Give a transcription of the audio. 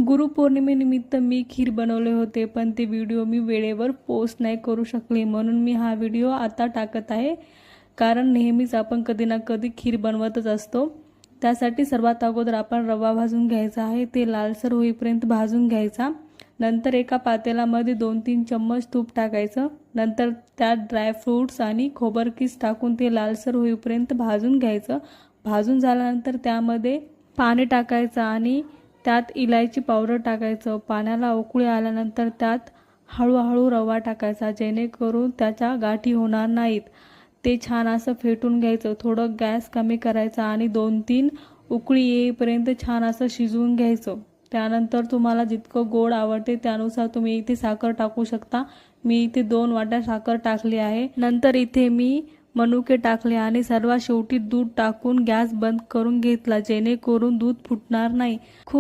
गुरुपौर्णिमेनिमित्त मी खीर बनवले होते, पण ते व्हिडिओ मी वेळेवर पोस्ट नाही करू शकले, म्हणून मी हा व्हिडिओ आता टाकत आहे. कारण नेहमीच आपण कधी ना कधी खीर बनवतच असतो. त्यासाठी सर्वात अगोदर आपण रवा भाजून घ्यायचा आहे. ते लालसर होईपर्यंत भाजून घ्यायचा. नंतर एका पातेल्यामध्ये 2-3 चम्मच तूप टाकायचं. नंतर त्यात ड्रायफ्रूट्स आणि खोबरकीस टाकून ते लालसर होईपर्यंत भाजून घ्यायचं. भाजून झाल्यानंतर त्यामध्ये पाणी टाकायचं आणि त्यात इलायची पावडर टाकायचं. पाण्याला उकळी आल्यानंतर त्यात हळूहळू रवा टाकायचा, जेणेकरून त्याच्या गाठी होणार नाहीत. ते छान असं फेटून घ्यायचं. थोडं गॅस कमी करायचा आणि 2-3 उकळी येईपर्यंत छान असं शिजवून घ्यायचं. त्यानंतर तुम्हाला जितकं गोड आवडते त्यानुसार तुम्ही इथे साखर टाकू शकता. मी इथे 2 वाट्या साखर टाकली आहे. नंतर इथे मी मनुके टाकले आणि सर्वात शेवटी दूध टाकून गॅस बंद करून घेतला, जेणेकरून दूध फुटणार नाही. खूप